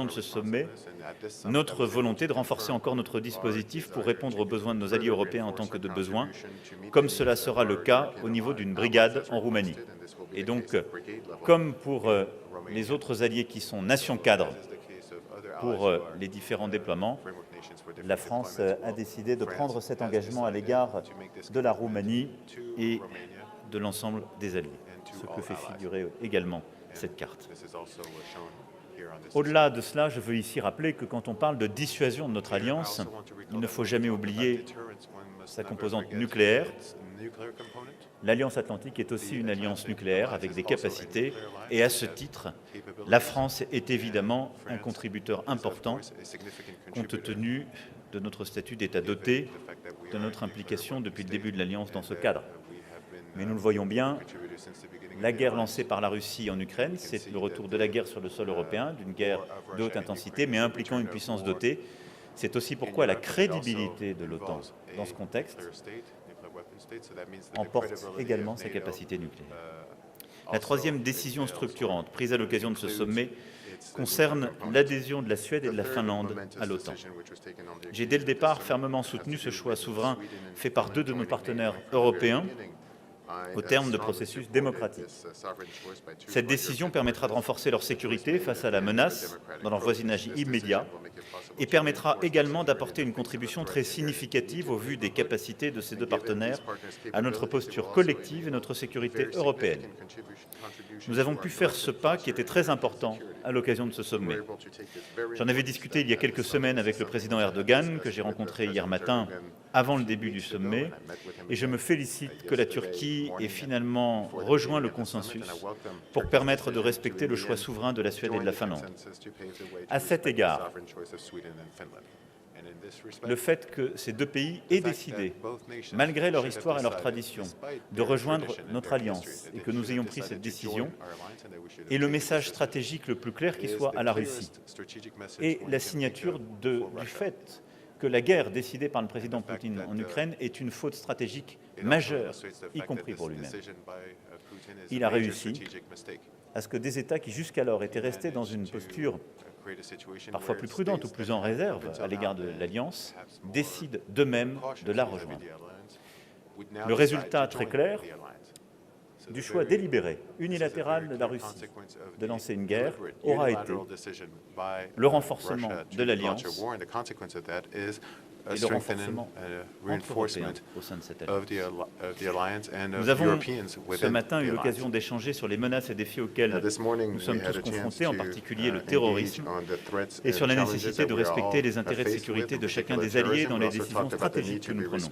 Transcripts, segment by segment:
de ce sommet notre volonté de renforcer encore notre dispositif pour répondre aux besoins de nos alliés européens en tant que de besoin, comme cela sera le cas au niveau d'une brigade en Roumanie. Et donc, comme pour les autres alliés qui sont nations cadres pour les différents déploiements, la France a décidé de prendre cet engagement à l'égard de la Roumanie et de l'ensemble des alliés, ce que fait figurer également cette carte. Au-delà de cela, je veux ici rappeler que quand on parle de dissuasion de notre alliance, il ne faut jamais oublier sa composante nucléaire. L'Alliance Atlantique est aussi une alliance nucléaire avec des capacités et à ce titre, la France est évidemment un contributeur important compte tenu de notre statut d'État doté, de notre implication depuis le début de l'Alliance dans ce cadre. Mais nous le voyons bien, la guerre lancée par la Russie en Ukraine, c'est le retour de la guerre sur le sol européen, d'une guerre de haute intensité, mais impliquant une puissance dotée. C'est aussi pourquoi la crédibilité de l'OTAN dans ce contexte emporte également sa capacité nucléaire. La troisième décision structurante prise à l'occasion de ce sommet concerne l'adhésion de la Suède et de la Finlande à l'OTAN. J'ai dès le départ fermement soutenu ce choix souverain fait par deux de nos partenaires européens au terme de processus démocratiques. Cette décision permettra de renforcer leur sécurité face à la menace dans leur voisinage immédiat et permettra également d'apporter une contribution très significative au vu des capacités de ces deux partenaires à notre posture collective et notre sécurité européenne. Nous avons pu faire ce pas qui était très important à l'occasion de ce sommet. J'en avais discuté il y a quelques semaines avec le président Erdogan, que j'ai rencontré hier matin avant le début du sommet, et je me félicite que la Turquie ait finalement rejoint le consensus pour permettre de respecter le choix souverain de la Suède et de la Finlande. À cet égard, le fait que ces deux pays aient décidé, malgré leur histoire et leur tradition, de rejoindre notre alliance et que nous ayons pris cette décision est le message stratégique le plus clair qui soit à la Russie. Et la signature du fait que la guerre décidée par le président Poutine en Ukraine est une faute stratégique majeure, y compris pour lui-même. Il a réussi à ce que des États qui jusqu'alors étaient restés dans une posture parfois plus prudente ou plus en réserve à l'égard de l'Alliance, décident d'eux-mêmes de la rejoindre. Le résultat très clair du choix délibéré, unilatéral de la Russie de lancer une guerre aura été le renforcement de l'Alliance et le renforcement entre-européen au sein de cette alliance. Nous avons ce matin eu l'occasion d'échanger sur les menaces et défis auxquels nous sommes tous confrontés, en particulier le terrorisme, et sur la nécessité de respecter les intérêts de sécurité de chacun des alliés dans les décisions stratégiques que nous prenons,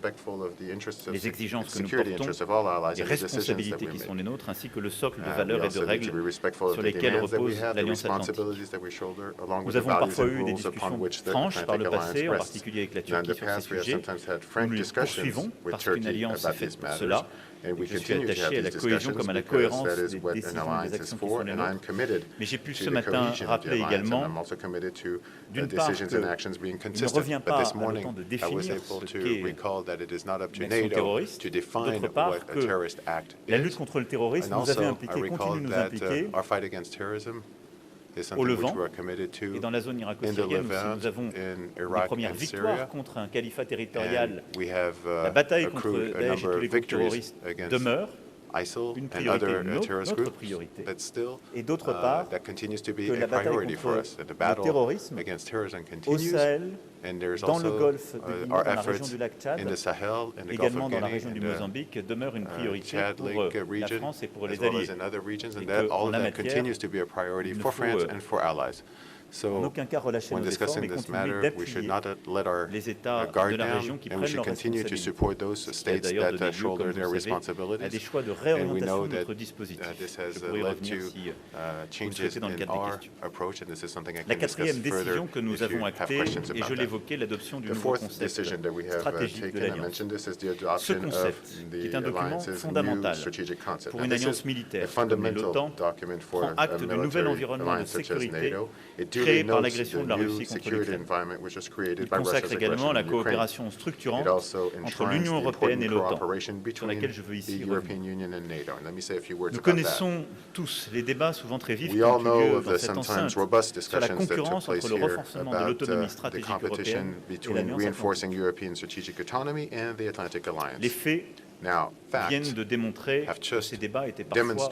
les exigences que nous portons, les responsabilités qui sont les nôtres, ainsi que le socle de valeurs et de règles sur lesquelles repose l'Alliance Atlantique. Nous avons parfois eu des discussions franches par le passé, en particulier avec la Turquie, sur ces sujets. Nous les poursuivons parce qu'une alliance est faite pour cela. Et je suis attaché à la cohésion comme à la cohérence des décisions et des actions qui sont les nôtres. Mais j'ai pu ce matin rappeler également, d'une part, qu'il ne revient pas à l'OTAN de définir ce qu'est une action terroriste, d'autre part que la lutte contre le terrorisme nous avait impliqués, continue de nous impliquer au Levant et dans la zone irako-syrienne où nous avons les premières victoires contre un califat territorial. La bataille contre Daesh et tous les groupes terroristes demeure une priorité, notre priorité, et d'autre part que la bataille contre le terrorisme au Sahel, dans le golfe de Guinée, dans la région du lac Tchad, également dans la région du Mozambique, demeure une priorité pour la France et pour les alliés. Et qu'en la matière, il ne faut en aucun cas relâcher nos efforts, mais continuer d'appuyer les États de la région qui prennent leurs responsabilités. C'est d'ailleurs donné lieu, comme vous le savez, à des choix de réorientation de notre dispositif. Je pourrais y revenir si vous le souhaitez dans le cadre des questions. La quatrième décision que nous avons actée, et je l'évoquais, l'adoption du nouveau concept stratégique de l'Alliance. Ce concept, qui est un document fondamental pour une alliance militaire comme l'OTAN, prend acte d'un nouvel environnement de sécurité créée par l'agression de la Russie contre l'Ukraine. Il consacre également la coopération structurante entre l'Union européenne et l'OTAN, sur laquelle je veux ici revenir. Nous connaissons tous les débats souvent très vifs qui ont eu lieu dans cette enceinte sur la concurrence entre le renforcement de l'autonomie stratégique européenne et l'Alliance Atlantique. Les faits viennent de démontrer que ces débats étaient parfois trop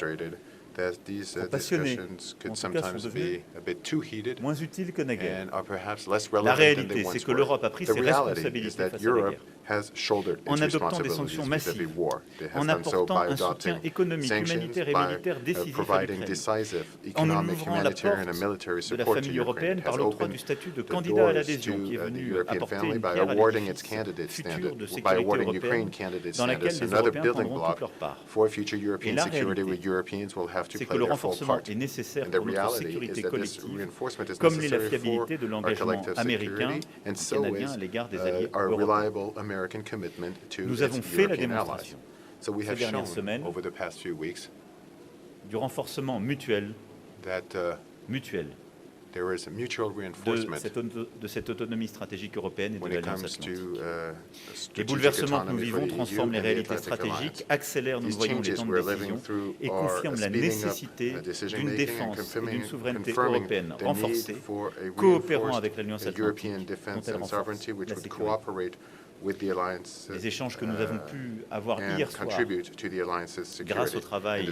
passionnés, en tout cas sont devenus moins utiles que naguère. La réalité, c'est que l'Europe a pris ses responsabilités face à la guerre, en adoptant des sanctions massives, en apportant un soutien économique, humanitaire et militaire décisif à l'Ukraine, en ouvrant la porte de la famille européenne par l'octroi du statut de candidat à l'adhésion qui est venu apporter une pierre à l'édifice futur de sécurité européenne dans laquelle les Européens prendront toute leur part. Et la réalité, c'est que le renforcement est nécessaire pour notre sécurité collective, comme l'est la fiabilité de l'engagement américain et canadien à l'égard des alliés européens. Nous avons fait la démonstration ces dernières semaines du renforcement mutuel de cette autonomie stratégique européenne et de l'Alliance Atlantique. Les bouleversements que nous vivons transforment les réalités stratégiques, accélèrent, nous voyons, les temps de décision et confirment la nécessité d'une défense et d'une souveraineté européenne renforcée, coopérant avec l'Alliance Atlantique dont elle renforce la sécurité. Les échanges que nous avons pu avoir hier soir, grâce au travail de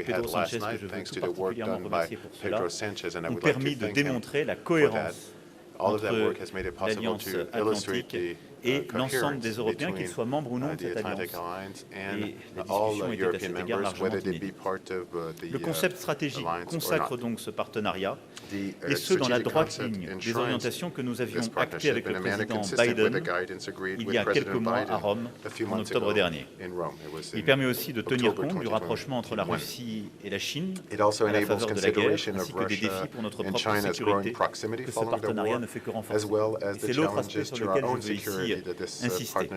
Pedro Sanchez, que je veux tout particulièrement remercier pour cela, ont permis de démontrer la cohérence entre l'Alliance Atlantique et l'ensemble des Européens, qu'ils soient membres ou non de cette alliance. Et la discussion était à cet égard largement inédite. Le concept stratégique consacre donc ce partenariat, et ce dans la droite ligne des orientations que nous avions actées avec le président Biden il y a quelques mois à Rome, en octobre dernier. Il permet aussi de tenir compte du rapprochement entre la Russie et la Chine à la faveur de la guerre, ainsi que des défis pour notre propre sécurité, que ce partenariat ne fait que renforcer. Et c'est l'autre aspect sur lequel je veux ici insister.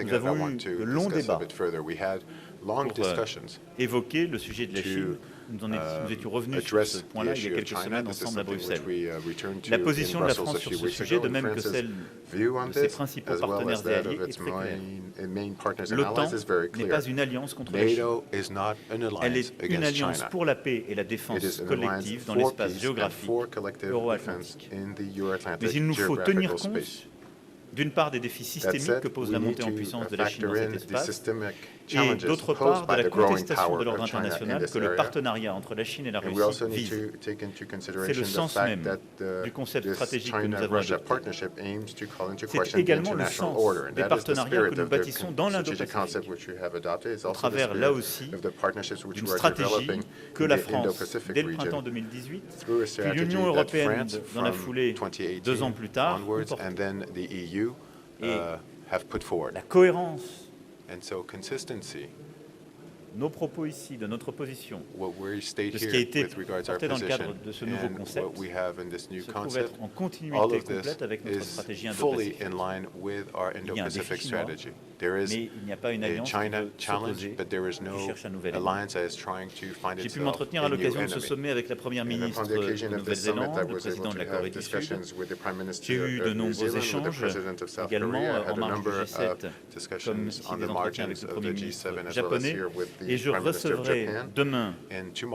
Nous avons eu de longs débats pour évoquer le sujet de la Chine. Nous étions revenus sur ce point-là il y a quelques semaines ensemble à Bruxelles. La position de la France sur ce sujet, de même que celle de ses principaux partenaires et alliés, est très claire. L'OTAN n'est pas une alliance contre la Chine. Elle est une alliance pour la paix et la défense collective dans l'espace géographique euro-atlantique. Mais il nous faut tenir compte d'une part des défis systémiques que pose la montée en puissance de la Chine dans cet espace, et d'autre part de la contestation de l'ordre international que le partenariat entre la Chine et la Russie vise. C'est le sens même du concept stratégique que nous avons adopté. C'est également le sens des partenariats que nous bâtissons dans l'Indo-Pacifique, au travers, là aussi, d'une stratégie que la France, dès le printemps 2018, puis l'Union européenne dans la foulée 2 ans plus tard, et la cohérence nos propos ici, de notre position, de ce qui a été porté dans le cadre de ce nouveau concept, se trouve être en continuité complète avec notre stratégie Indo-Pacifique. Il y a un défi chinois, mais il n'y a pas une alliance qui veut s'opposer, qui cherche un nouvel allié. J'ai pu m'entretenir à l'occasion de ce sommet avec la première ministre de Nouvelle-Zélande, le président de la Corée du Sud. J'ai eu de nombreux échanges également en marge du G7, comme ici des entretiens avec le Premier ministre japonais. Et je recevrai demain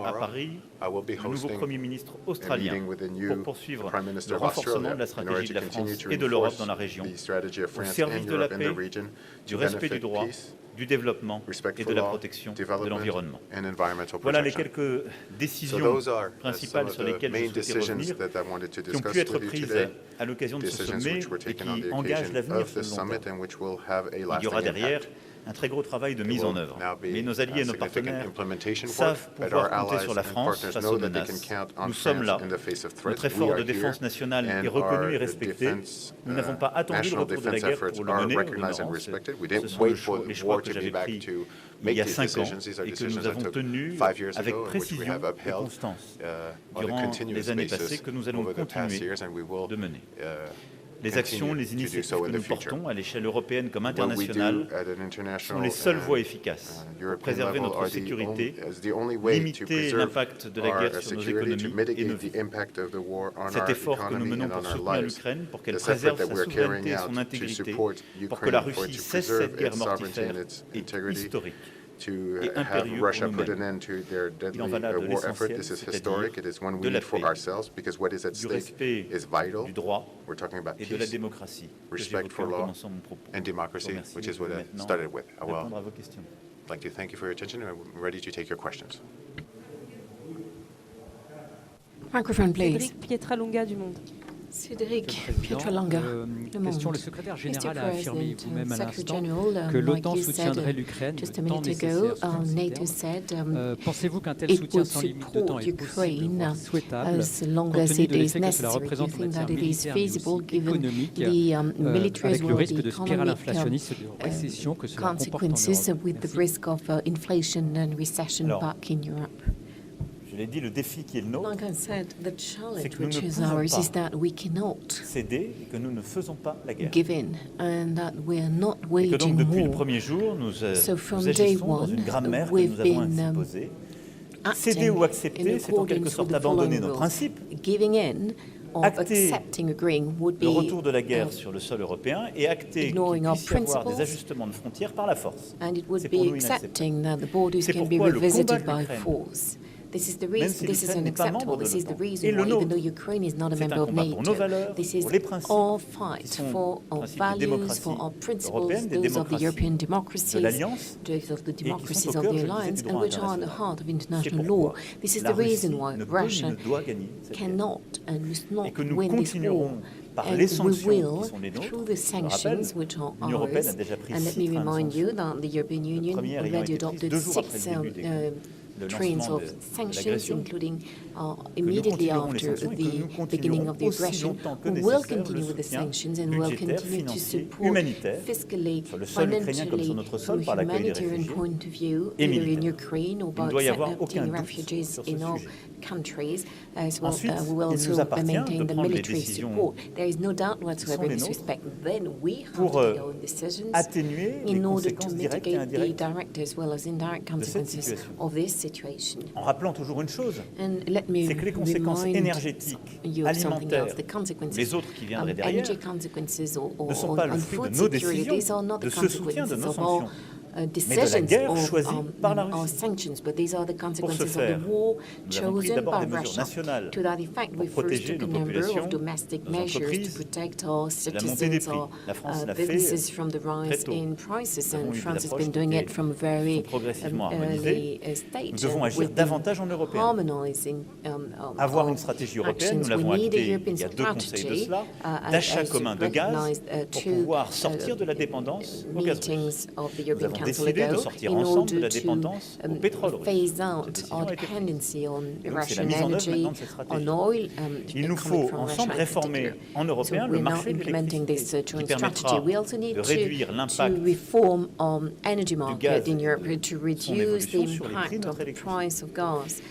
à Paris le nouveau Premier ministre australien pour poursuivre le renforcement de la stratégie de la France et de l'Europe dans la région, au service de la paix, du respect du droit, du développement et de la protection de l'environnement. Voilà les quelques décisions principales sur lesquelles je souhaitais revenir, qui ont pu être prises à l'occasion de ce sommet et qui engagent l'avenir sur le long terme. Il y aura derrière un très gros travail de mise en œuvre. Mais nos alliés et nos partenaires savent pouvoir compter sur la France face aux menaces. Nous sommes là. Notre effort de défense nationale est reconnu et respecté. Nous n'avons pas attendu le retour de la guerre pour le mener. Ce sont les choix que j'avais pris il y a 5 ans et que nous avons tenus avec précision et constance durant les années passées, que nous allons continuer de mener. Les actions, les initiatives que nous portons à l'échelle européenne comme internationale sont les seules voies efficaces pour préserver notre sécurité, limiter l'impact de la guerre sur nos économies et nos vies. Cet effort que nous menons pour soutenir l'Ukraine, pour qu'elle préserve sa souveraineté et son intégrité, pour que la Russie cesse cette guerre mortifère, est historique. To have Russia put an end to their deadly war effort. This is historic. It is one we need for ourselves because what is at stake is vital. We're talking about peace, respect for law, and democracy, which is what I started with. I would like to thank you for your attention, and I'm ready to take your questions. Microphone, please. Cédric Pietralonga du Monde. Cédric Pietralonga, Le question, Monde. le secrétaire Mr. général a affirmé President, vous-même à Secretary l'instant General, que like l'OTAN you soutiendrait said l'Ukraine just a le temps minute ago, nécessaire sur ce NATO terme. said Pensez-vous qu'un tel it soutien would sans limite de temps support est possible, Ukraine voire souhaitable, as long compte as tenu it de is l'effet que cela necessary? Do you représente en think matière that it is militaire mais feasible aussi given économique, the military avec as le well, risque the de spirale economic inflationniste de récession que cela comporte en consequences Europe? with the Merci. risk of inflation and recession back in Europe? Je l'ai dit, le défi qui est le nôtre, Like I said, the c'est challenge que nous which ne is ours pouvons is that we cannot pas céder et que nous ne faisons pas la guerre. give in and that we are not Et que donc, waging depuis le war. premier jour, nous So from agissons day dans one, une grammaire que we've nous avons been, ainsi posée. acting Céder ou in accepter, c'est en quelque accordance sorte with the abandonner following nos rules. principes, Giving in or acter accepting agreeing would le be retour de la guerre sur le sol européen et acter qu'il ignoring our puisse y avoir principles. des ajustements de frontières par la force. and it would C'est pour be nous inacceptable. accepting that the borders C'est can be pourquoi le revisited combat de by l'Ukraine, force. This is the même reason. si This is l'Ukraine n'est pas unacceptable. membre de This is the l'OTAN, et reason le why, even nôtre, though Ukraine is not a c'est un member of combat pour nos NATO, valeurs, this is pour les principes our qui fight sont for our principes de values, démocratie for our principles, européenne, des those of the European démocraties democracies, de l'Alliance, those of the et qui democracies sont au of cœur, the je le disais, alliance, du and droit which are at the international. heart of C'est international pourquoi law. This is la the reason Russie why ne peut Russia ni ne doit gagner cette guerre. cannot and must not Et que nous win this war. continuerons par And les we sanctions will, qui sont les nôtres. through the Je le rappelle, sanctions which are l'Union européenne a ours, déjà pris and let 6 me trains de remind you sanctions. that the European Union première ayant already été prise adopted 2 jours après 6 le début le trains lancement of de sanctions, l'agression, including que nous immediately continuerons les after sanctions et que nous the beginning of the continuerons aussi aggression. longtemps que We will nécessaire continue le with the soutien sanctions and will budgétaire, continue to financier, support humanitaire, fiscally, sur le sol ukrainien comme sur financially, notre from sol, par a l'accueil des humanitarian réfugiés, point of view, et either in militaire. Ukraine or Il ne by doit y avoir accepting aucun doute refugees sur ce in all sujet. countries. As well, Ensuite, we will il nous also appartient de maintain the prendre les military décisions support. There is no doubt whatsoever in les this nôtres respect. Then we have pour to take our own decisions atténuer les in order to conséquences directes et mitigate the indirectes direct as well as indirect consequences situation. of this situation. en rappelant toujours une chose, And let me c'est que les conséquences remind énergétiques, you of something alimentaires, else. The consequences, les autres qui viendraient derrière, energy consequences or ne sont pas le on fruit food de nos security, décisions, these are not de the ce soutien, de consequences nos of our sanctions, decisions guerre or, choisie par la our Russie. sanctions, but these are the consequences of faire, the war nous avons pris chosen d'abord by des mesures Russia. nationales To that effect, pour we first protéger took a nos number populations, of domestic nos measures to entreprises, protect our de la montée des citizens, prix. our La France l'a fait businesses from the très rise tôt. in prices, Nous avons and eu des France has approches been doing qui it from a very sont progressivement early harmonisées. stage. Nous devons and agir we've been davantage en européen. harmonizing, Avoir our une stratégie européenne, nous actions. l'avons We need a acté European il y a 2 conseils de strategy, cela, as d'achat commun de gaz recognized, pour two, pouvoir sortir de la dépendance au gaz russe. meetings of the Nous European avons Council décidé de ago sortir in ensemble de la order to dépendance au pétrole russe. phase out Cette décision our a été prise. dependency on Donc, c'est la Russian mise en œuvre energy, maintenant de cette stratégie. on oil, Il nous coming faut from ensemble Russia in réformer particular. en européen So le we're now marché de implementing this l'électricité qui joint permettra strategy. We also need de réduire to l'impact reform energy gaz market in Europe to son reduce the évolution sur les prix impact de of notre the price of gas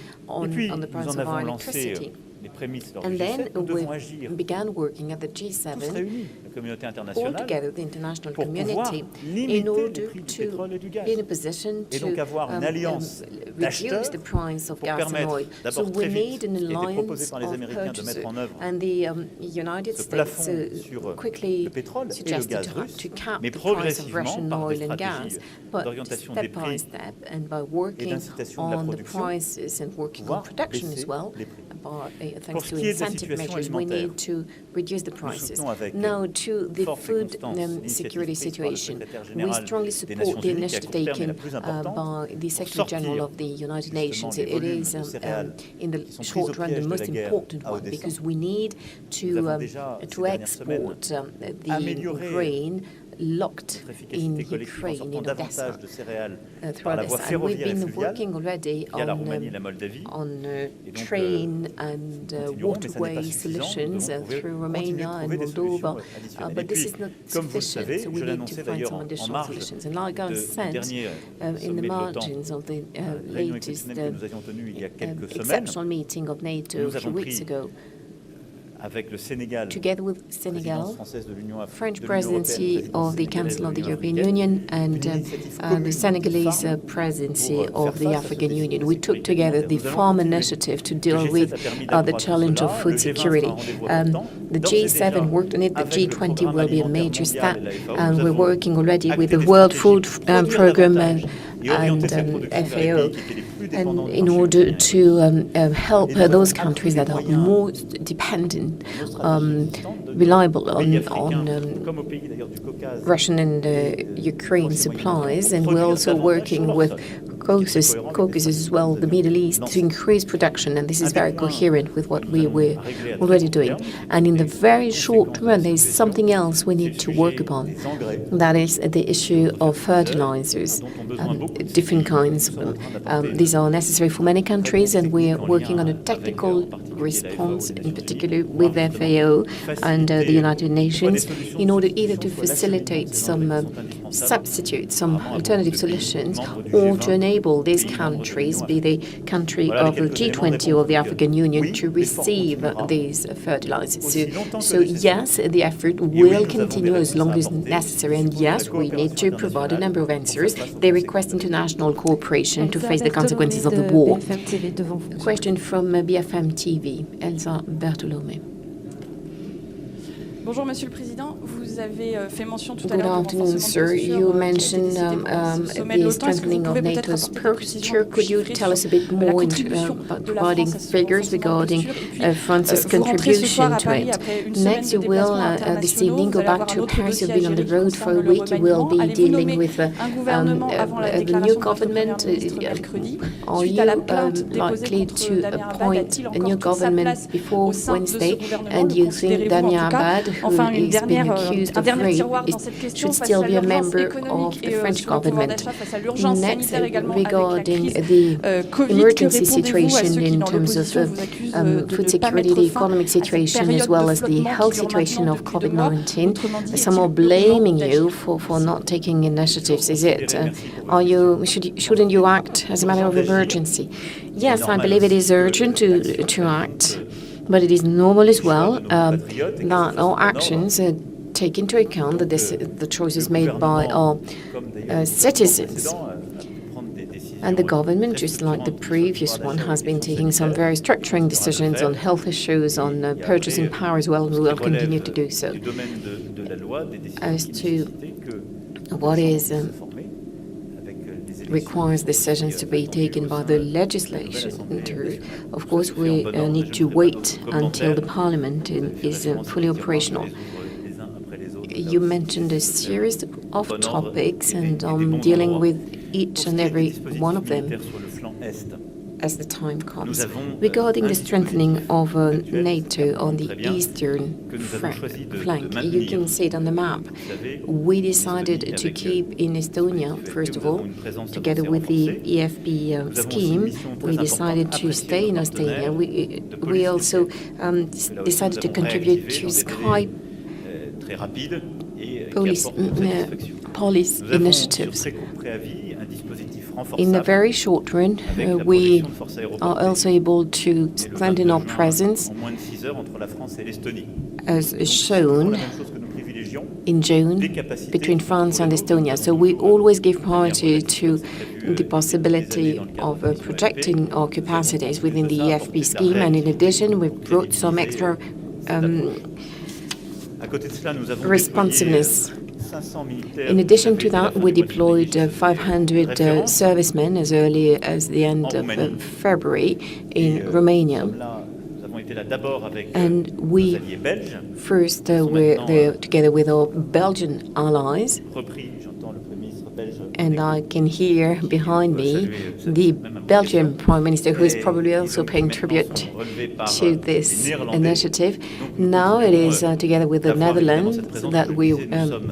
Et puis, on the nous price en of our avons lancé electricity. les prémices lors And du then G7. Nous devons we agir began working at the tous G7 réunis, la communauté all internationale, together, the international pour pouvoir community, in limiter order les prix du to pétrole et du gaz. be in a position Et to donc avoir une alliance d'acheteurs reduce the price of pour gas and permettre oil. So d'abord très we vite, need an et était proposé alliance par les of Américains de purchasers. mettre en œuvre And the United ce States plafond sur quickly le pétrole et le suggested gaz to russe, cap mais the price of progressivement Russian par des oil and gas, stratégies but d'orientation des step by prix step and by et working d'incitation de la on the production, prices and working on pouvoir production baisser as well. les prix. But, Pour thanks ce to qui est de la incentive situation measures, we alimentaire, need to reduce the nous prices. soutenons avec Now, to the force et food constance l'initiative security prise par le situation, secrétaire we général strongly des support Nations the Unies, qui à initiative court terme est taken la plus importante, by the pour Secretary General sortir of the United justement Nations. les It volumes is de céréales in the qui sont short prises au run the piège de most la guerre important à one Odessa. because we need Nous avons to déjà, ces to dernières semaines, export the amélioré grain locked notre in efficacité collective en Ukraine, sortant in Odessa. davantage de céréales Through par la voie Odessa. And we've ferroviaire et been fluviale working already via la Roumanie et la on Moldavie. on Et donc, train and continuerons, mais ça n'est waterway pas suffisant. solutions Nous devons through continuer Romania de and trouver des Moldova, solutions additionnelles. Et but this puis, is not comme vous le sufficient, savez, so je we l'ai need annoncé to find d'ailleurs some en additional marge solutions. And like I du said, dernier in sommet the de l'OTAN, margins of the réunion latest exceptionnelle que nous avions tenue il y a quelques semaines, exceptional meeting of NATO nous a few avons weeks pris ago, together with Senegal, French presidency of the Council of the European Union, and the Senegalese presidency of the African Union. We took together the Farm Initiative to deal with the challenge of food security. The G7 worked on it, the G20 will be a major step, and we're working already with the World Food Programme and FAO, and in order to help those countries that are more dependent, reliable on Russian and Ukraine supplies, and we're also working with Caucasus as well, the Middle East, to increase production, and this is very coherent with what we were already doing. And in the very short run, there is something else we need to work upon. That is the issue of fertilizers, different kinds. These are necessary for many countries, and we are working on a technical response, in particular with FAO and the United Nations, in order either to facilitate some substitutes, some alternative solutions, or to enable these countries, be they country of the G20 or the African Union, to receive these fertilizers. So yes, the effort will continue as long as necessary, and yes, we need to provide a number of answers. They request international cooperation to face the consequences of the war. Question from BFM TV, Elsa Bertolome. Bonjour, Monsieur le Président. Vous avez fait mention tout à Good l'heure afternoon, sir. You mentioned the strengthening of NATO's posture. Could you tell us a bit more about providing figures regarding France's contribution to it? Next, you will this evening go back to Paris. You've been on the road for a week. You will be dealing with the new government. Are you likely to appoint a new government before Wednesday? And you think Damien Abad, who is being accused of rape, should still be a member of the French government? Next, regarding the emergency situation in terms of food security, the economic situation, as well as the health situation of COVID-19, some are blaming you for not taking initiatives. Is it? Shouldn't you act as a matter of emergency? Yes, I believe it is urgent to act. But it is normal as well that our actions take into account the choices made by our citizens. And the government, just like the previous one, has been taking some very structuring decisions on health issues, on purchasing power as well, and we will continue to do so. As to what is requires decisions to be taken by the legislation. Of course, we need to wait until the Parliament is fully operational. You mentioned a series of topics, and I'm dealing with each and every one of them as the time comes. Regarding the strengthening of NATO on the eastern flank, you can see it on the map. We decided to keep in Estonia, first of all, together with the EFB scheme. We decided to stay in Estonia. We also decided to contribute to Sky police initiatives. In the very short run, we are also able to strengthen our presence, as shown in June, between France and Estonia. So we always give priority to the possibility of projecting our capacities within the EFB scheme, and in addition, we've brought some extra responsiveness. In addition to that, we deployed 500 servicemen as early as the end of February in Romania. And we first were there together with our Belgian allies. And I can hear behind me the Belgian Prime Minister, who is probably also paying tribute to this initiative. Now it is together with the Netherlands that we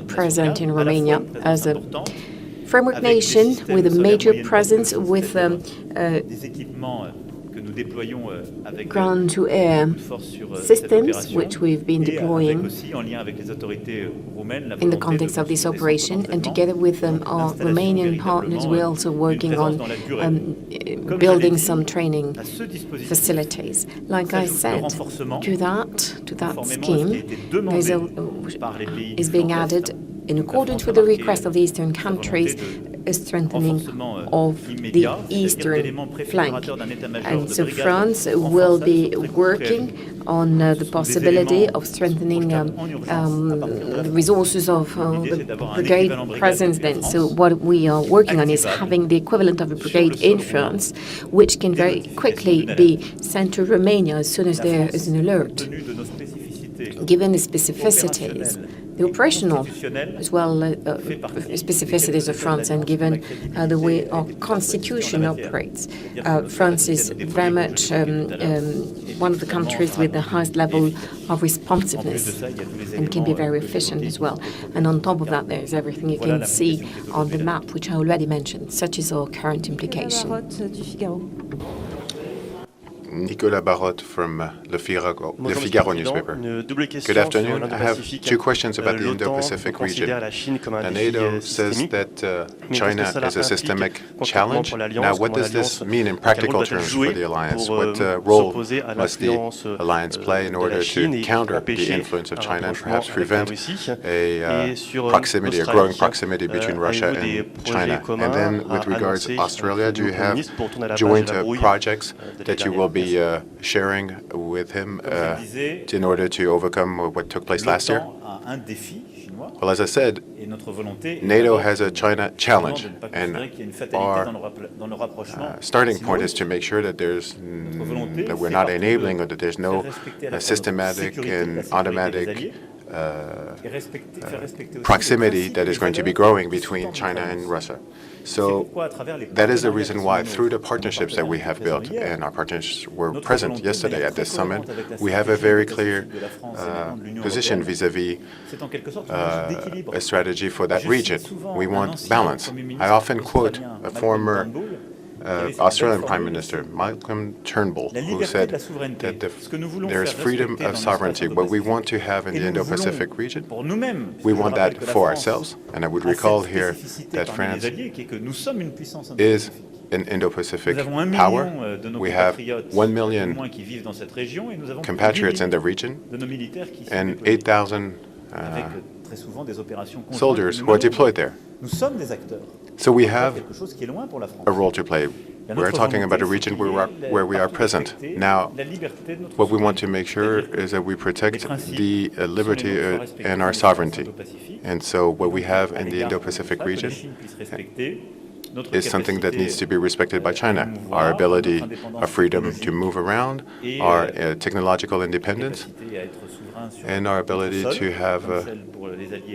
present in Romania as a framework nation with a major presence with ground-to-air systems, which we've been deploying in the context of this operation. And together with our Romanian partners, we're also working on building some training facilities. Like I said, to that scheme is being added, in accordance with the request of the eastern countries, a strengthening of the eastern flank. And so France will be working on the possibility of strengthening the resources of the brigade presence then. So what we are working on is having the equivalent of a brigade in France, which can very quickly be sent to Romania as soon as there is an alert. Given the specificities, the operational as well specificities of France, and given the way our constitution operates, France is very much one of the countries with the highest level of responsiveness and can be very efficient as well. And on top of that, there is everything you can see on the map, which I already mentioned, such as our current implication. Nicolas Barotte from Le Figaro newspaper. Good afternoon. I have two questions about the Indo-Pacific region. NATO says that China is a systemic challenge. Now, what does this mean in practical terms for the alliance? What role must the alliance play in order to counter the influence of China and perhaps prevent a growing proximity between Russia and China? And then, with regards to Australia, do you have joint projects that you will be sharing with him in order to overcome what took place last year? Well, as I said, NATO has a China challenge, and our starting point is to make sure that that we're not enabling or that there's no systematic and automatic proximity that is going to be growing between China and Russia. So that is the reason why, through the partnerships that we have built, and our partners were present yesterday at this summit, we have a very clear position vis-à-vis a strategy for that region. We want balance. I often quote a former Australian Prime Minister, Malcolm Turnbull, who said that there is freedom of sovereignty. What we want to have in the Indo-Pacific region, we want that for ourselves. And I would recall here that France is an Indo-Pacific power. We have 1 million compatriots in the region and 8,000 soldiers who are deployed there. So we have a role to play. We're talking about a region where we are present. Now, what we want to make sure is that we protect the liberty and our sovereignty. And so what we have in the Indo-Pacific region is something that needs to be respected by China. Our ability of freedom to move around, our technological independence, and our ability to have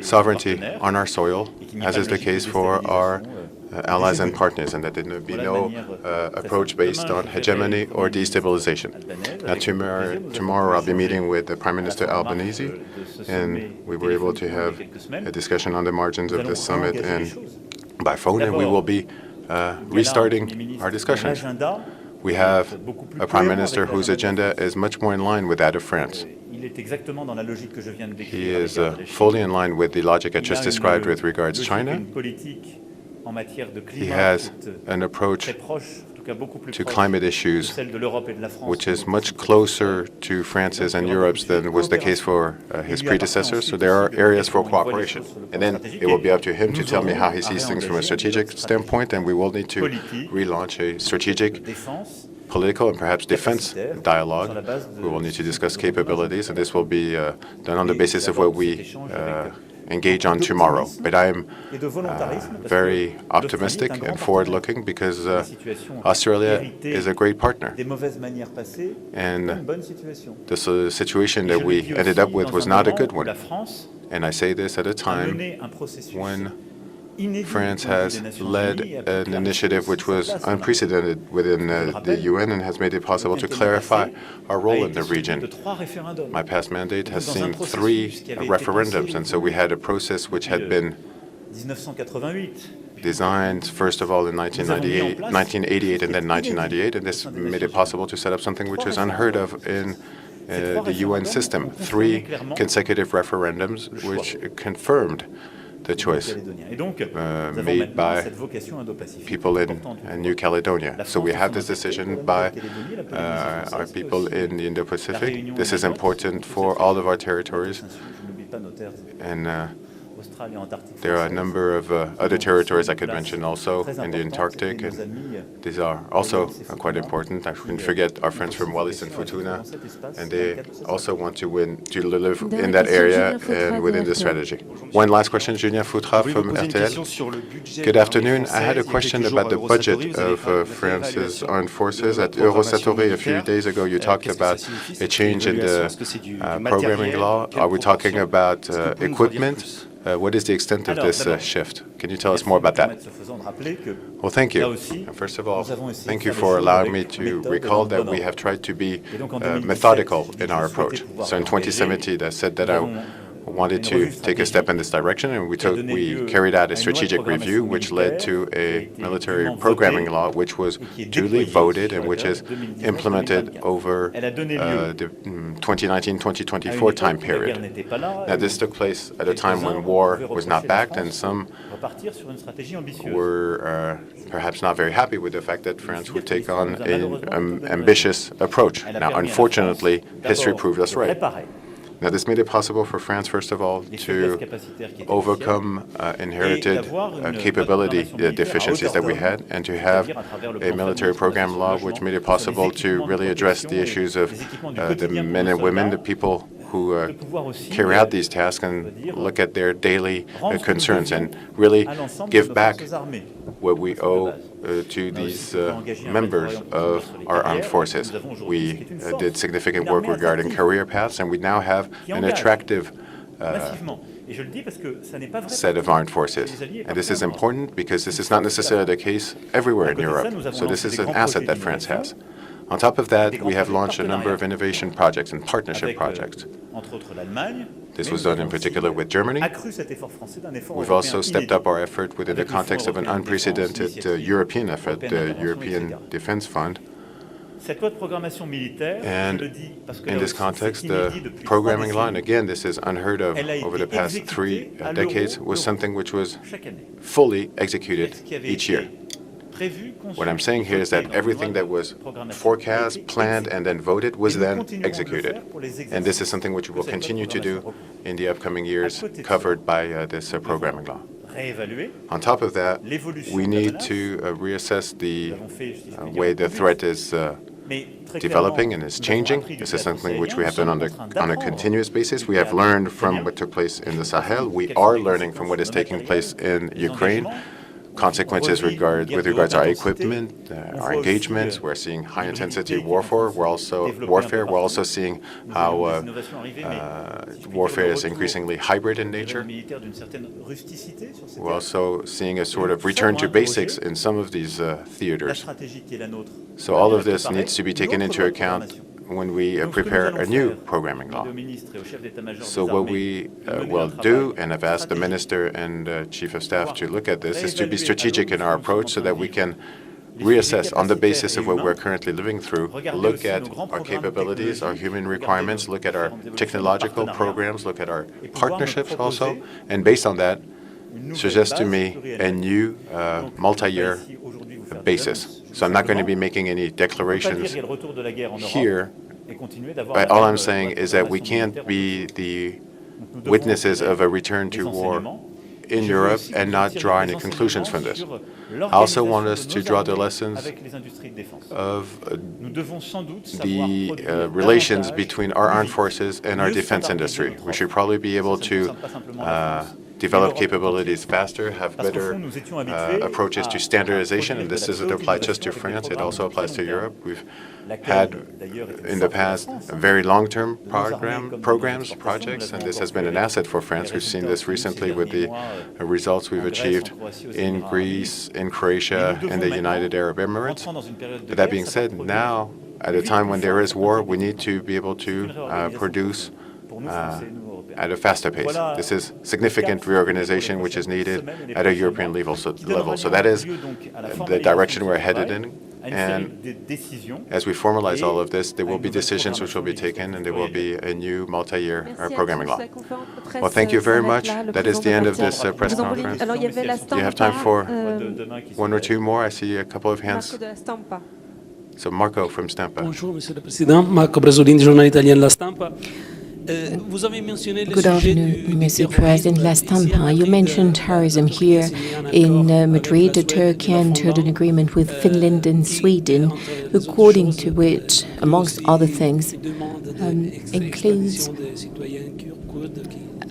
sovereignty on our soil, as is the case for our allies and partners, and that there will be no approach based on hegemony or destabilization. Now, tomorrow I'll be meeting with the Prime Minister Albanese, and we were able to have a discussion on the margins of this summit and by phone, and we will be restarting our discussions. We have a Prime Minister whose agenda is much more in line with that of France. He is fully in line with the logic I just described with regards to China. He has an approach to climate issues which is much closer to France's and Europe's than was the case for his predecessors. So there are areas for cooperation. And then it will be up to him to tell me how he sees things from a strategic standpoint, and we will need to relaunch a strategic, political, and perhaps defense dialogue. We will need to discuss capabilities, and this will be done on the basis of what we engage on tomorrow. But I am very optimistic and forward-looking because Australia is a great partner. And the situation that we ended up with was not a good one. And I say this at a time when France has led an initiative which was unprecedented within the UN and has made it possible to clarify our role in the region. My past mandate has seen 3 referendums, and so we had a process which had been designed, first of all, in 1988 and then 1998, and this made it possible to set up something which is unheard of in the UN system. 3 consecutive referendums which confirmed the choice made by people in New Caledonia. So we have this decision by our people in the Indo-Pacific. This is important for all of our territories. And there are a number of other territories I could mention also in the Antarctic, and these are also quite important. I shouldn't forget our friends from Wallis and Futuna, and they also want to live in that area and within the strategy. One last question, Julien Foutra from RTL. Good afternoon. I had a question about the budget of France's armed forces. At Eurosatory a few days ago, you talked about a change in the programming law. Are we talking about equipment? What is the extent of this shift? Can you tell us more about that? Well, thank you. First of all, thank you for allowing me to recall that we have tried to be methodical in our approach. So in 2017, I said that I wanted to take a step in this direction, and we carried out a strategic review, which led to a military programming law, which was duly voted and which is implemented over the 2019-2024 time period. Now, this took place at a time when war was not backed, and some were perhaps not very happy with the fact that France would take on an ambitious approach. Now, unfortunately, history proved us right. Now, this made it possible for France, first of all, to overcome inherited capability deficiencies that we had, and to have a military program law which made it possible to really address the issues of the men and women, the people who carry out these tasks, and look at their daily concerns, and really give back what we owe to these members of our armed forces. We did significant work regarding career paths, and we now have an attractive set of armed forces. And this is important because this is not necessarily the case everywhere in Europe. So this is an asset that France has. On top of that, we have launched a number of innovation projects and partnership projects. This was done in particular with Germany. We've also stepped up our effort within the context of an unprecedented European effort, the European Defense Fund. And in this context, the programming line, again, this is unheard of over the past 3 decades, was something which was fully executed each year. What I'm saying here is that everything that was forecast, planned, and then voted was then executed. And this is something which we will continue to do in the upcoming years, covered by this programming law. On top of that, we need to reassess the way the threat is developing and is changing. This is something which we have done on a continuous basis. We have learned from what took place in the Sahel. We are learning from what is taking place in Ukraine. Consequences with regards to our equipment, our engagements. We're seeing high-intensity warfare. We're also seeing how warfare is increasingly hybrid in nature. We're also seeing a sort of return to basics in some of these theaters. So all of this needs to be taken into account when we prepare a new programming law. So what we will do, and I've asked the Minister and Chief of Staff to look at this, is to be strategic in our approach so that we can reassess on the basis of what we're currently living through, look at our capabilities, our human requirements, look at our technological programs, look at our partnerships also, and based on that, suggest to me a new multi-year basis. So I'm not going to be making any declarations here, but all I'm saying is that we can't be the witnesses of a return to war in Europe and not draw any conclusions from this. I also want us to draw the lessons of the relations between our armed forces and our defense industry. We should probably be able to develop capabilities faster, have better approaches to standardization, and this doesn't apply just to France, it also applies to Europe. We've had, in the past, very long-term programs, projects, and this has been an asset for France. We've seen this recently with the results we've achieved in Greece, in Croatia, and the United Arab Emirates. But that being said, now, at a time when there is war, we need to be able to produce at a faster pace. This is significant reorganization which is needed at a European level. So that is the direction we're headed in. And as we formalize all of this, there will be decisions which will be taken, and there will be a new multi-year programming law. Well, thank you very much. That is the end of this press conference. Do you have time for one or two more? I see a couple of hands. So Marco from Stampa. Bonjour, Monsieur le Président. Marco Brasolini, journal italien La Stampa. Vous avez mentionné le Good afternoon, Mr. President. La Stampa, you mentioned terrorism here in Madrid. Turkey entered an agreement with Finland and Sweden, according to which, amongst other things, includes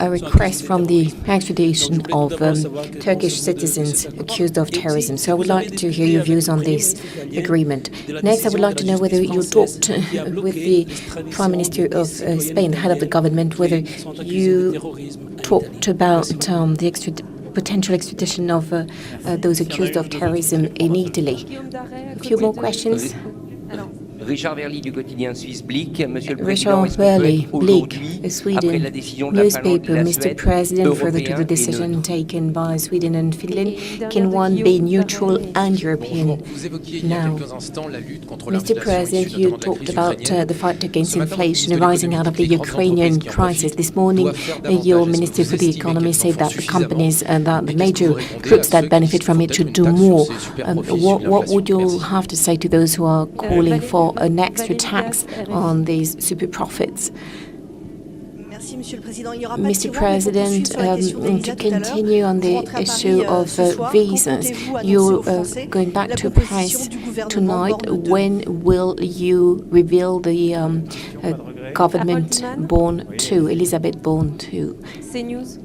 a request from the extradition of Turkish citizens accused of terrorism. So I would like to hear your views on this agreement. Next, I would like to know whether you talked with the Prime Minister of Spain, the head of the government, whether you talked about the potential extradition of those accused of terrorism in Italy. A few more questions. Richard Verly du quotidien suisse Blick. Monsieur le Président, Richard Verly, Blick, Sweden newspaper. Mr. President, further to the decision taken by Sweden and Finland, can one be neutral and European now? Mr. President, you talked about the fight against inflation arising out of the Ukrainian crisis. This morning, your Minister for the Economy said that the companies and that the major groups that benefit from it should do more. What would you have to say to those who are calling for an extra tax on these super profits? Mr. President, to continue on the issue of visas, you're going back to Paris tonight. When will you reveal the government Born 2, Elizabeth Born 2? CNews.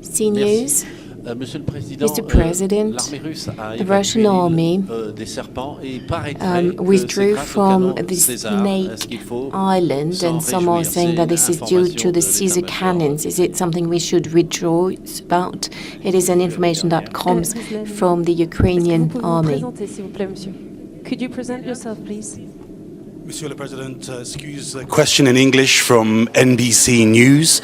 CNews. Mr. President, the Russian army withdrew from the Snake Island, and some are saying that this is due to the Caesar cannons. Is it something we should rejoice about? It is an information that comes from the Ukrainian army. Could you present yourself, please? Monsieur le President, excuse the question in English from NBC News.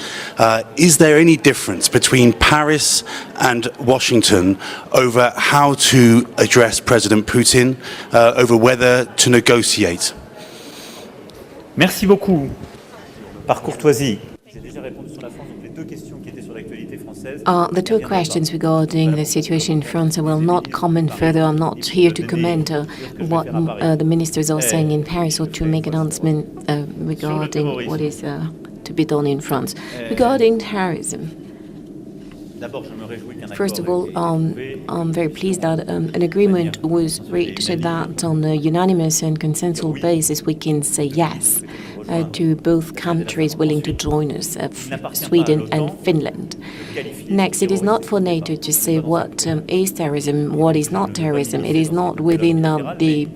Is there any difference between Paris and Washington over how to address President Putin, over whether to negotiate? Merci beaucoup. Par courtoisie. J'ai déjà répondu sur la France, donc les deux questions qui étaient sur l'actualité française. The two questions regarding the situation in France, I will not comment further. I'm not here to comment what the ministers are saying in Paris or to make an announcement regarding what is to be done in France. Regarding terrorism, first of all, I'm very pleased that an agreement was reached that on a unanimous and consensual basis we can say yes to both countries willing to join us, Sweden and Finland. Next, it is not for NATO to say what is terrorism, what is not terrorism. It is not within the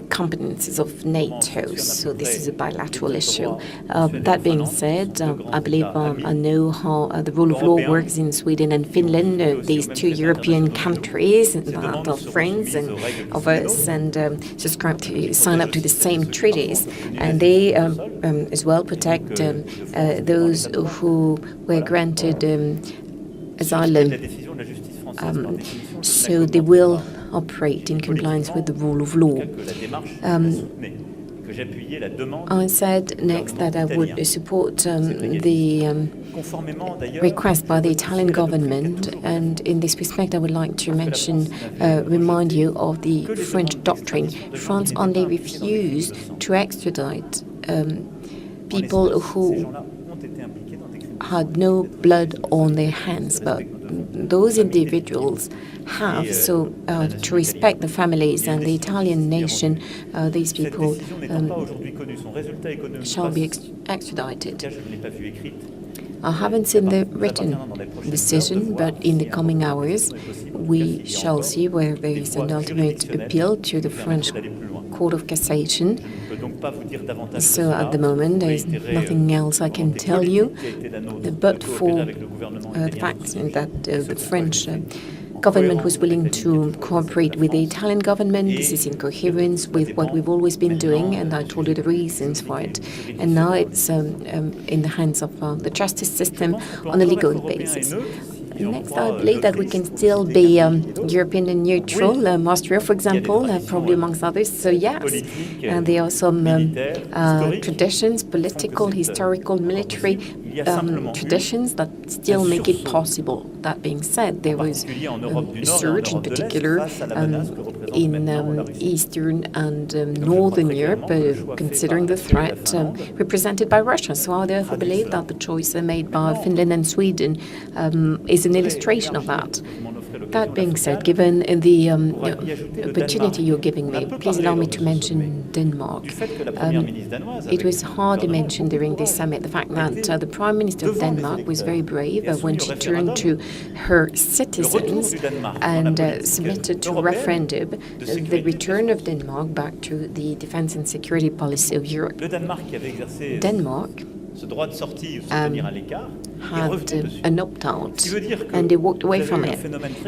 competences of NATO, so this is a bilateral issue. That being said, I believe I know how the rule of law works in Sweden and Finland, these two European countries that are friends and of us and sign up to the same treaties, and they as well protect those who were granted asylum. So they will operate in compliance with the rule of law. I said next that I would support the request by the Italian government, and in this respect I would like to remind you of the French doctrine. France only refused to extradite people who had no blood on their hands, but those individuals have. So to respect the families and the Italian nation, these people shall be extradited. I haven't seen the written decision, but in the coming hours we shall see where there is an ultimate appeal to the French Court of Cassation. So at the moment there is nothing else I can tell you, but for the fact that the French government was willing to cooperate with the Italian government. This is in coherence with what we've always been doing, and I told you the reasons for it. And now it's in the hands of the justice system on a legal basis. Next, I believe that we can still be European and neutral. Austria, for example, probably amongst others. So yes, there are some traditions, political, historical, military traditions that still make it possible. That being said, there was a surge in particular in Eastern and Northern Europe, considering the threat represented by Russia. So I therefore believe that the choice made by Finland and Sweden is an illustration of that. That being said, given the opportunity you're giving me, please allow me to mention Denmark. It was hardly mentioned during this summit, the fact that the Prime Minister of Denmark was very brave when she turned to her citizens and submitted to a referendum the return of Denmark back to the defense and security policy of Europe. Denmark had an opt-out, and they walked away from it.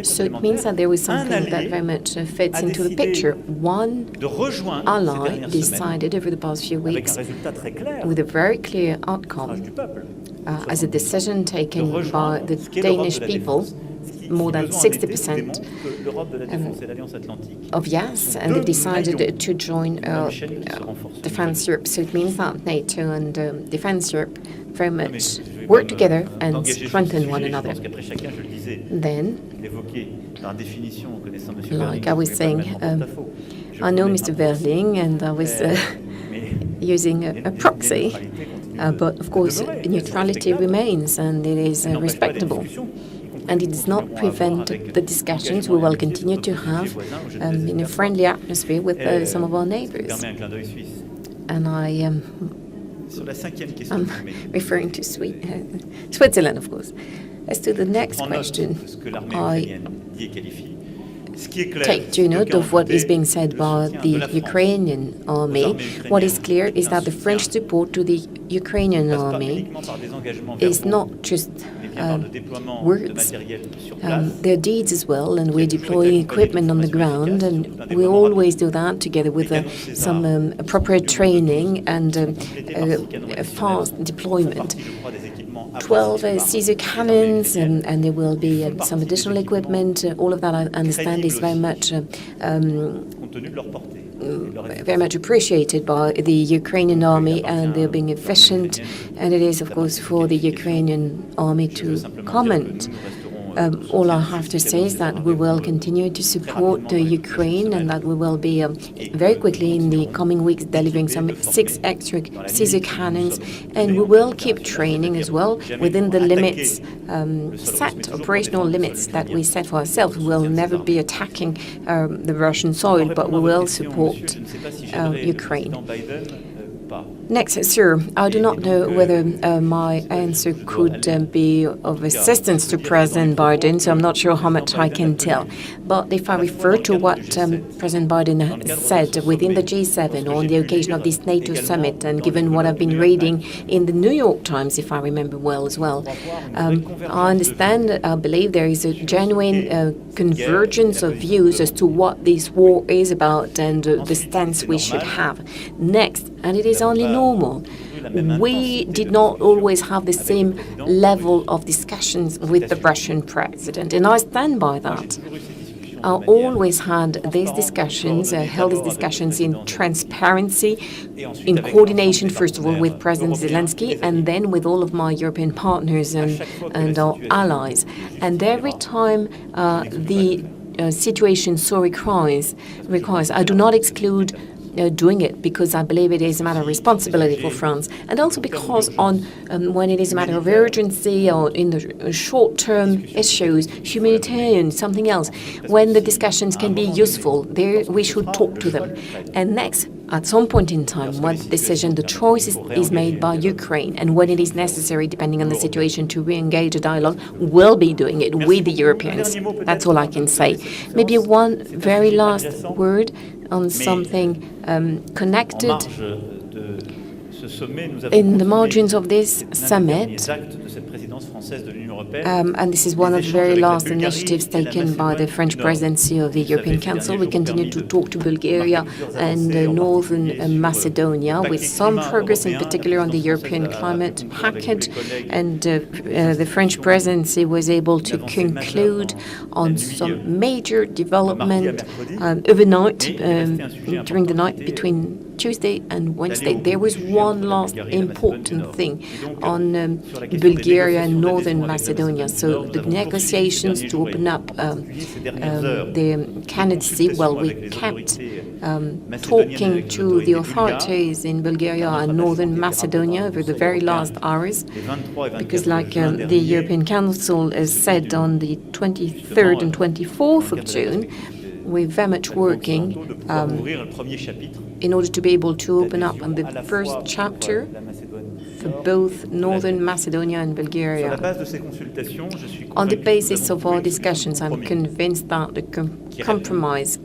So it means that there was something that very much fits into the picture. One ally decided over the past few weeks, with a very clear outcome, as a decision taken by the Danish people, more than 60% of yes, and they decided to join Defense Europe. So it means that NATO and Defense Europe very much work together and strengthen one another. Then, like I was saying, I know Mr. Verling, and I was using a proxy, but of course neutrality remains, and it is respectable. And it does not prevent the discussions we will continue to have in a friendly atmosphere with some of our neighbors. And I'm referring to Switzerland, of course. As to the next question, I take due note of what is being said by the Ukrainian army. What is clear is that the French support to the Ukrainian army is not just words. Their deeds as well, and we're deploying equipment on the ground, and we always do that together with some appropriate training and a fast deployment. 12 Caesar cannons, and there will be some additional equipment. All of that, I understand, is very much appreciated by the Ukrainian army, and they're being efficient. And it is, of course, for the Ukrainian army to comment. All I have to say is that we will continue to support Ukraine, and that we will be very quickly in the coming weeks delivering some 6 extra Caesar cannons, and we will keep training as well within the limits, operational limits that we set for ourselves. We will never be attacking the Russian soil, but we will support Ukraine. Next, sir, I do not know whether my answer could be of assistance to President Biden, so I'm not sure how much I can tell. But if I refer to what President Biden said within the G7 on the occasion of this NATO summit, and given what I've been reading in the New York Times, if I remember well as well, I understand, I believe there is a genuine convergence of views as to what this war is about and the stance we should have. Next, and it is only normal, we did not always have the same level of discussions with the Russian president, and I stand by that. I always had these discussions, held these discussions in transparency, in coordination, first of all, with President Zelensky, and then with all of my European partners and our allies. And every time the situation so requires, I do not exclude doing it, because I believe it is a matter of responsibility for France, and also because when it is a matter of urgency or in the short-term issues, humanitarian, something else, when the discussions can be useful, there we should talk to them. And next, at some point in time, when the choice is made by Ukraine, and when it is necessary, depending on the situation, to re-engage a dialogue, we'll be doing it with the Europeans. That's all I can say. Maybe one very last word on something connected in the margins of this summit, and this is one of the very last initiatives taken by the French presidency of the European Council, we continue to talk to Bulgaria and Northern Macedonia with some progress, in particular on the European climate package, and the French presidency was able to conclude on some major development overnight, during the night between Tuesday and Wednesday. There was one last important thing on Bulgaria and Northern Macedonia. So the negotiations to open up the candidacy, well, we kept talking to the authorities in Bulgaria and Northern Macedonia over the very last hours, because like the European Council has said on the 23rd and 24th of June, we're very much working in order to be able to open up on the first chapter for both Northern Macedonia and Bulgaria. On the basis of our discussions, I'm convinced that the compromise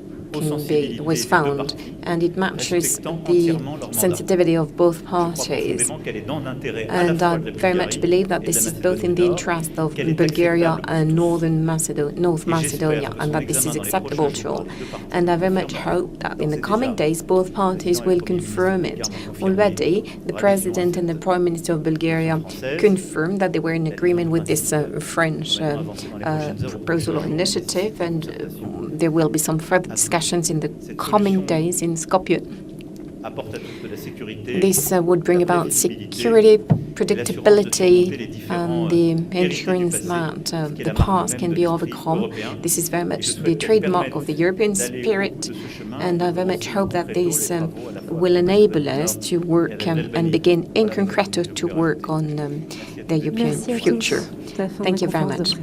was found, and it matches the sensitivity of both parties. And I very much believe that this is both in the interest of Bulgaria and North Macedonia, and that this is acceptable to all. And I very much hope that in the coming days, both parties will confirm it. Already, the President and the Prime Minister of Bulgaria confirmed that they were in agreement with this French proposal or initiative, and there will be some further discussions in the coming days in Skopje. This would bring about security, predictability, and the ensurance that the past can be overcome. This is very much the trademark of the European spirit, and I very much hope that this will enable us to work and begin in concreto to work on the European future. Thank you very much.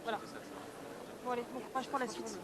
Voilà. Bon allez, bon courage pour la suite.